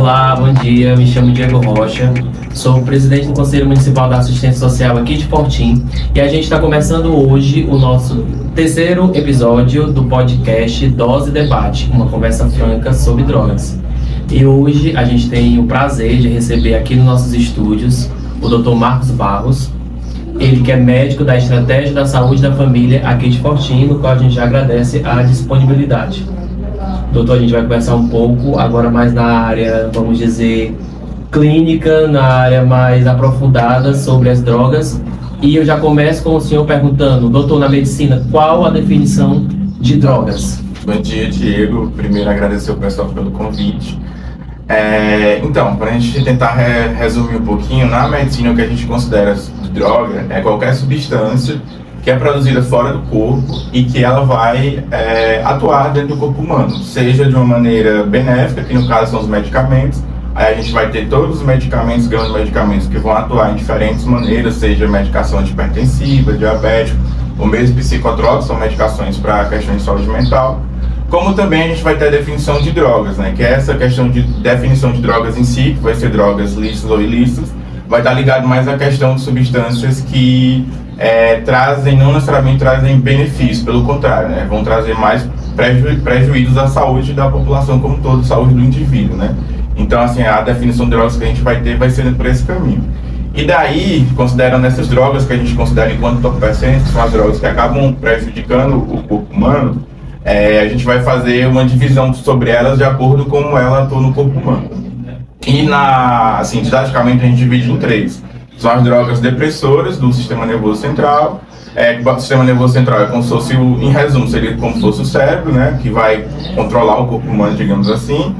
Olá, bom dia. Me chamo Diego Rocha. Sou presidente do Conselho Municipal da Assistência Social aqui de Fortim e a gente está começando hoje o nosso terceiro episódio do podcast Dose Debate, uma conversa franca sobre drogas. E hoje a gente tem o prazer de receber aqui nos nossos estúdios o Dr. Marcos Barros, ele que é médico da Estratégia da Saúde da Família aqui de Fortim, no qual a gente já agradece a disponibilidade. Doutor, a gente vai conversar um pouco agora mais na área, vamos dizer, clínica, na área mais aprofundada sobre as drogas. E eu já começo com o senhor perguntando, doutor, na medicina, qual a definição de drogas? Bom dia, Diego. Primeiro, agradecer o pessoal pelo convite. Então, para a gente tentar resumir um pouquinho, na medicina o que a gente considera de droga é qualquer substância que é produzida fora do corpo e que ela vai atuar dentro do corpo humano, seja de uma maneira benéfica, que no caso são os medicamentos. Aí a gente vai ter todos os medicamentos, grandes medicamentos que vão atuar em diferentes maneiras, seja medicação antihipertensiva, diabético, ou mesmo psicotrópicos, são medicações para questões de saúde mental. Como também a gente vai ter a definição de drogas, né? Que é essa questão de definição de drogas em si, que vai ser drogas lícitas ou ilícitas, vai estar ligado mais à questão de substâncias que não necessariamente trazem benefícios, pelo contrário, né? Vão trazer mais prejuízos à saúde da população como um todo, saúde do indivíduo, né? Então, assim, a definição de drogas que a gente vai ter vai ser por esse caminho. E daí, considerando essas drogas que a gente considera enquanto entorpecentes, que são as drogas que acabam prejudicando o corpo humano, a gente vai fazer uma divisão sobre elas de acordo com como ela atua no corpo humano. E, assim, didaticamente a gente divide em três. São as drogas depressoras do sistema nervoso central. O sistema nervoso central é como se fosse, em resumo, seria como se fosse o cérebro, né, que vai controlar o corpo humano, digamos assim.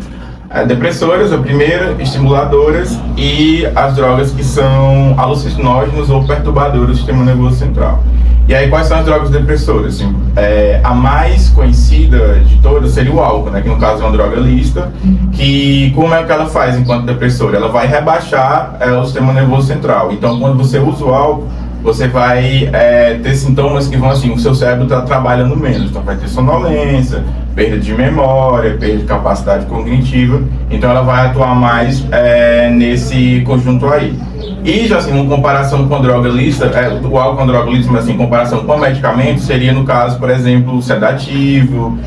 Depressoras, a primeira, estimuladoras, e as drogas que são alucinógenos ou perturbadoras do sistema nervoso central. E aí, quais são as drogas depressoras? Assim, a mais conhecida de todas seria o álcool, né, que no caso é uma droga lícita, que como é que ela faz enquanto depressora? Ela vai rebaixar o sistema nervoso central. Então, quando você usa o álcool, você vai ter sintomas que vão assim, o seu cérebro está trabalhando menos, então vai ter sonolência, perda de memória, perda de capacidade cognitiva, então ela vai atuar mais nesse conjunto aí. E já assim, uma comparação com a droga lícita, o álcool com a droga lícita, mas assim, em comparação com medicamento, seria no caso, por exemplo, sedativo,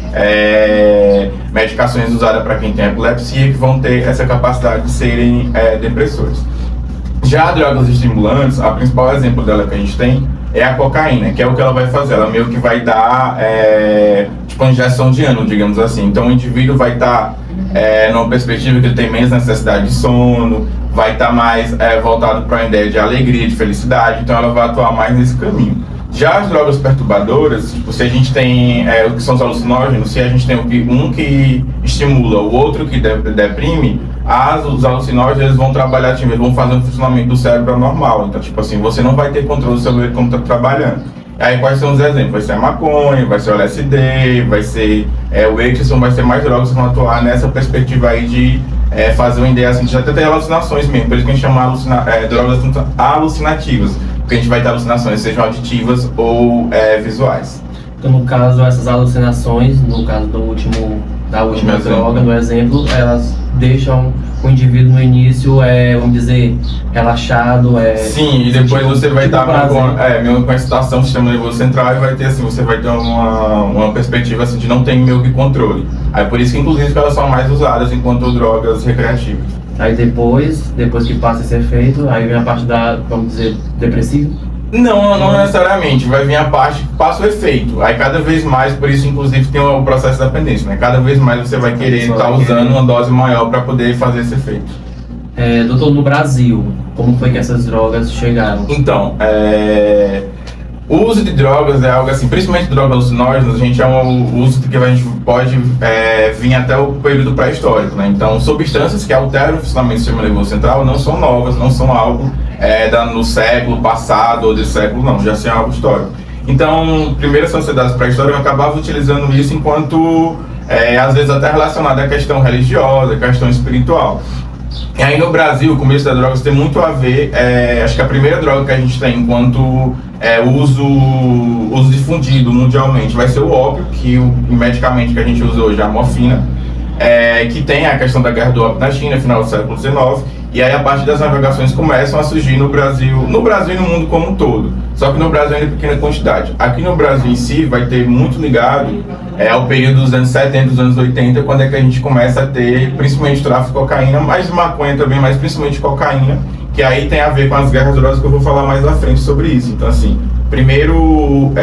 medicações usadas para quem tem epilepsia, que vão ter essa capacidade de serem depressores. Já drogas estimulantes, a principal exemplo dela que a gente tem é a cocaína, que é o que ela vai fazer. Ela meio que vai dar tipo uma injeção de ânimo, digamos assim. Então o indivíduo vai estar numa perspectiva que ele tem menos necessidade de sono, vai estar mais voltado para a ideia de alegria, de felicidade, então ela vai atuar mais nesse caminho. Já as drogas perturbadoras, tipo, se a gente tem o que são os alucinógenos, se a gente tem um que estimula, o outro que deprime, os alucinógenos eles vão trabalhar, tipo, eles vão fazer um funcionamento do cérebro anormal. Então, tipo assim, você não vai ter controle sobre ele como está trabalhando. Aí, quais são os exemplos? Vai ser a maconha, vai ser o LSD, vai ser o êxtase, vai ser mais drogas que vão atuar nessa perspectiva aí de fazer uma ideia assim, de até ter alucinações mesmo. Por isso que a gente chama drogas alucinativas, porque a gente vai ter alucinações, sejam auditivas ou visuais. Então, no caso, essas alucinações, no caso da última droga, no exemplo, elas deixam o indivíduo no início, vamos dizer, relaxado. Sim, e depois você vai estar meio com a excitação do sistema nervoso central e vai ter assim, você vai ter uma perspectiva assim, de não ter meio que controle. Aí por isso que inclusive elas são mais usadas enquanto drogas recreativas. Aí depois que passa esse efeito, aí vem a parte vamos dizer, depressiva? Não necessariamente, vai vir a parte que passa o efeito. Aí cada vez mais, por isso inclusive tem o processo da dependência, né? Cada vez mais você vai querer estar usando uma dose maior para poder fazer esse efeito. Doutor, no Brasil, como foi que essas drogas chegaram? Então, o uso de drogas é algo assim, principalmente drogas alucinógenas, a gente chama o uso que a gente pode vir até o período pré-histórico, né? Então, substâncias que alteram o funcionamento do sistema nervoso central não são novas, não são algo no século passado ou desse século, não, já são algo histórico. Então, primeiras sociedades pré-históricas acabavam utilizando isso enquanto, às vezes até relacionado à questão religiosa, à questão espiritual. E aí no Brasil, o começo das drogas tem muito a ver, acho que a primeira droga que a gente tem enquanto uso difundido mundialmente vai ser o ópio, que o medicamento que a gente usa hoje é a morfina. que tem a questão da guerra do ópio na China, final do século XIX, e aí a partir das navegações começam a surgir no Brasil e no mundo como um todo. Só que no Brasil ainda em pequena quantidade. Aqui no Brasil em si vai ter muito ligado ao período dos anos 70, dos anos 80, quando é que a gente começa a ter principalmente tráfico de cocaína, mais maconha também, mas principalmente cocaína, que aí tem a ver com as guerras de drogas, que eu vou falar mais à frente sobre isso. Então assim, primeiro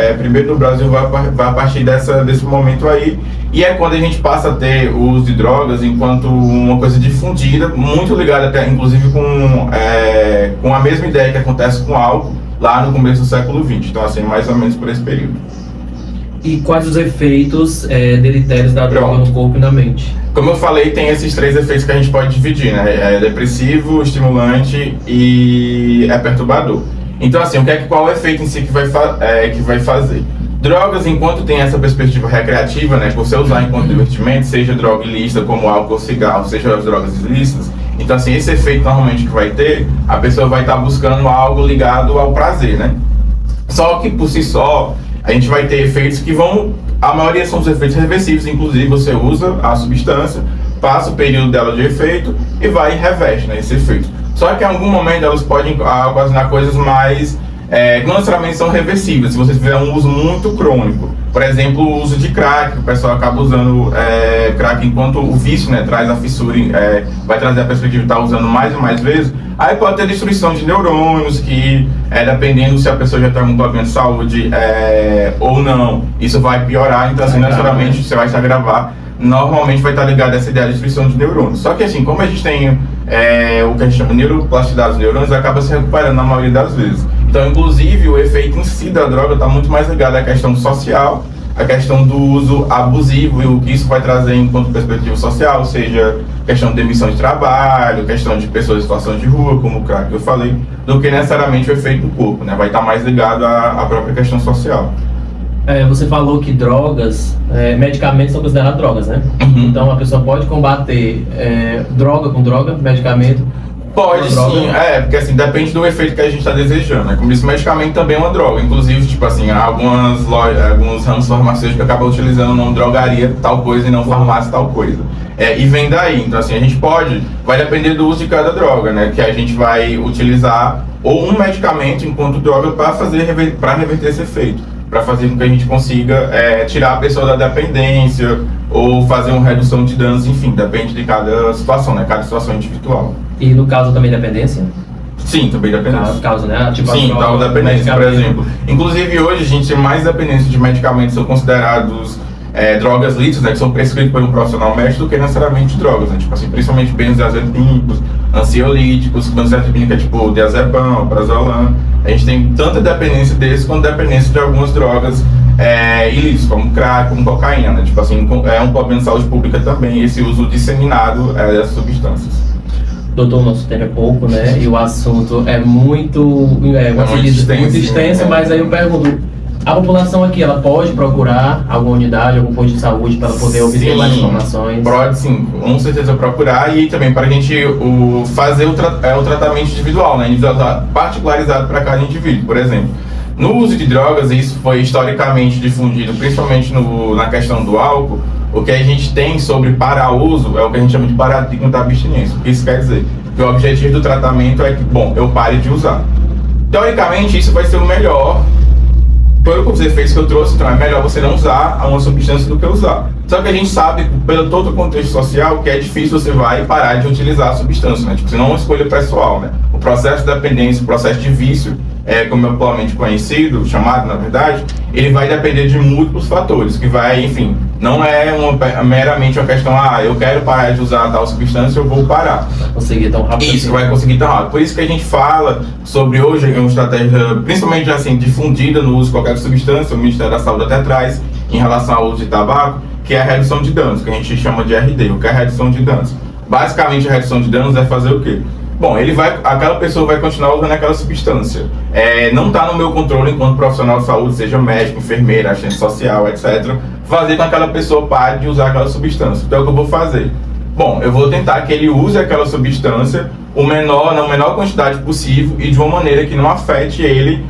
no Brasil vai a partir desse momento aí, e é quando a gente passa a ter o uso de drogas enquanto uma coisa difundida, muito ligada até inclusive com a mesma ideia que acontece com o álcool lá no começo do século XX. Então assim, mais ou menos por esse período. E quais os efeitos deletérios da droga no corpo e na mente? Como eu falei, tem esses 3 efeitos que a gente pode dividir, né? É depressivo, estimulante e perturbador. Então assim, qual é o efeito em si que vai fazer? Drogas, enquanto tem essa perspectiva recreativa, né, por você usar enquanto divertimento, seja droga ilícita como álcool ou cigarro, seja as drogas ilícitas, então assim, esse efeito normalmente que vai ter, a pessoa vai estar buscando algo ligado ao prazer, né? Só que por si só, a gente vai ter efeitos que a maioria são os efeitos reversíveis, inclusive você usa a substância, passa o período dela de efeito e vai e reverte, né, esse efeito. Só que em algum momento elas podem ocasionar coisas mais que não necessariamente são reversíveis, se você tiver um uso muito crônico. Por exemplo, o uso de crack, o pessoal acaba usando crack enquanto o vício, né, traz a fissura, vai trazer a perspectiva de estar usando mais e mais vezes, aí pode ter destruição de neurônios, que dependendo se a pessoa já tem algum problema de saúde ou não, isso vai piorar, então assim, necessariamente você vai se agravar. Normalmente vai estar ligado a essa ideia de destruição de neurônios. Só que assim, como a gente tem o que a gente chama de neuroplasticidade dos neurônios, acaba se recuperando na maioria das vezes. Então, inclusive, o efeito em si da droga está muito mais ligado à questão social, à questão do uso abusivo e o que isso vai trazer enquanto perspectiva social, seja questão de demissão de trabalho, questão de pessoas em situação de rua, como o crack que eu falei, do que necessariamente o efeito no corpo, né? Vai estar mais ligado à própria questão social. Você falou que drogas, medicamentos são considerados drogas, né? Uhum. Então a pessoa pode combater droga com droga, medicamento? Pode sim, porque assim, depende do efeito que a gente está desejando, né? Como disse, medicamento também é uma droga, inclusive, tipo assim, algumas lojas, alguns ramos farmacêuticos acabam utilizando o nome drogaria tal coisa e não farmácia tal coisa. E vem daí, então assim, a gente vai depender do uso de cada droga, né? Que a gente vai utilizar ou um medicamento enquanto droga para reverter esse efeito, para fazer com que a gente consiga tirar a pessoa da dependência ou fazer uma redução de danos, enfim, depende de cada situação, né? Cada situação individual. E no caso também dependência? Sim, também dependência. No caso, né? Tipo sim, tal dependência, por exemplo. Inclusive hoje a gente tem mais dependência de medicamentos que são considerados drogas lícitas, né? Que são prescritos por um profissional médico do que necessariamente drogas, né? Tipo assim, principalmente benzodiazepínicos, ansiolíticos, benzodiazepínica tipo diazepam, prazolam. A gente tem tanta dependência desses quanto dependência de algumas drogas ilícitas, como crack, como cocaína, né? Tipo assim, é um problema de saúde pública também, esse uso disseminado dessas substâncias. Doutor, o nosso tempo é pouco, né? E o assunto é muito extenso, mas aí eu pergunto, a população aqui, ela pode procurar alguma unidade, algum posto de saúde para poder obter mais informações? Pode sim, com certeza procurar, e também para a gente fazer o tratamento individual, né? Individual, particularizado para cada indivíduo. Por exemplo, no uso de drogas, isso foi historicamente difundido, principalmente na questão do álcool. O que a gente tem sobre parar o uso é o que a gente chama de paradigma da abstinência. O que isso quer dizer? Que o objetivo do tratamento é que, eu pare de usar. Teoricamente, isso vai ser o melhor, pelos efeitos que eu trouxe, então é melhor você não usar uma substância do que usar. Só que a gente sabe, pelo todo o contexto social, que é difícil você vai parar de utilizar a substância, né? Tipo, isso não é uma escolha pessoal, né? O processo de dependência, o processo de vício, como é popularmente conhecido, chamado, na verdade, ele vai depender de múltiplos fatores, que vai, enfim, não é meramente uma questão, eu quero parar de usar tal substância, eu vou parar. Vai conseguir tão rápido. Isso, vai conseguir tão rápido. Por isso que a gente fala sobre hoje, uma estratégia, principalmente assim, difundida no uso de qualquer substância, o Ministério da Saúde até traz, em relação ao uso de tabaco, que é a redução de danos, que a gente chama de RD, o que é a redução de danos. Basicamente, a redução de danos é fazer o quê? Aquela pessoa vai continuar usando aquela substância. Não está no meu controle enquanto profissional de saúde, seja médico, enfermeira, assistente social, etc. Fazer com que aquela pessoa pare de usar aquela substância. Então, o que eu vou fazer? Eu vou tentar que ele use aquela substância na menor quantidade possível e de uma maneira que não afete ele,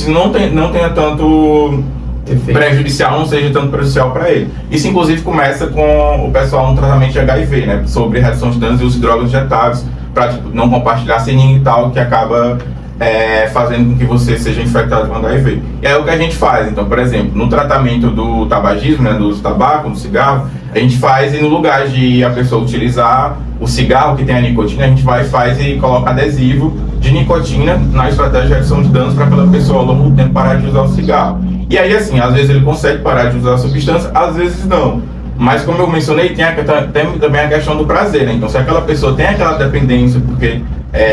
não tenha tanto prejudicial não seja tanto prejudicial para ele. Isso, inclusive, começa com o pessoal no tratamento de HIV, né? Sobre redução de danos e uso de drogas injetáveis, para tipo, não compartilhar sem ninguém e tal, que acaba fazendo com que você seja infectado com HIV. E é o que a gente faz. Então, por exemplo, no tratamento do tabagismo, né, do uso do tabaco, do cigarro, a gente faz, e no lugar de a pessoa utilizar o cigarro que tem a nicotina, a gente vai, faz e coloca adesivo de nicotina na estratégia de redução de danos para aquela pessoa ao longo do tempo parar de usar o cigarro. E aí, assim, às vezes ele consegue parar de usar a substância, às vezes não. Mas, como eu mencionei, tem também a questão do prazer, né? Então, se aquela pessoa tem aquela dependência, porque,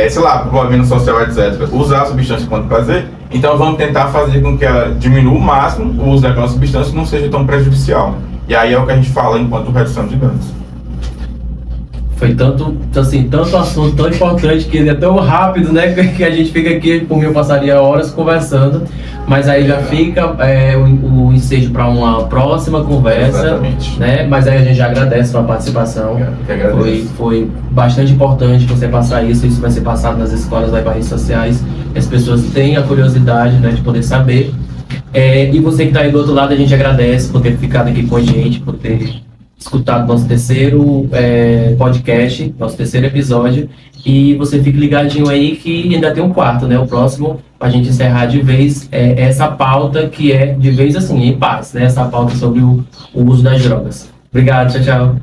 sei lá, por movimento social, etc., usar a substância quanto prazer, então vamos tentar fazer com que ela diminua o máximo o uso daquela substância e não seja tão prejudicial. E aí é o que a gente fala enquanto redução de danos. Foi tanto assunto tão importante, que é tão rápido, né, que a gente fica aqui, por mim eu passaria horas conversando, mas aí já fica o ensejo para uma próxima conversa. Exatamente. Né, mas aí a gente já agradece a sua participação. Foi bastante importante você passar isso vai ser passado nas escolas, vai para redes sociais, as pessoas têm a curiosidade, né, de poder saber. E você que está aí do outro lado, a gente agradece por ter ficado aqui com a gente, por ter escutado nosso terceiro podcast, nosso terceiro episódio, e você fique ligadinho aí que ainda tem um quarto, né? O próximo, pra gente encerrar de vez essa pauta que é de vez assim, em paz, né? Essa pauta sobre o uso das drogas. Obrigado, tchau, tchau.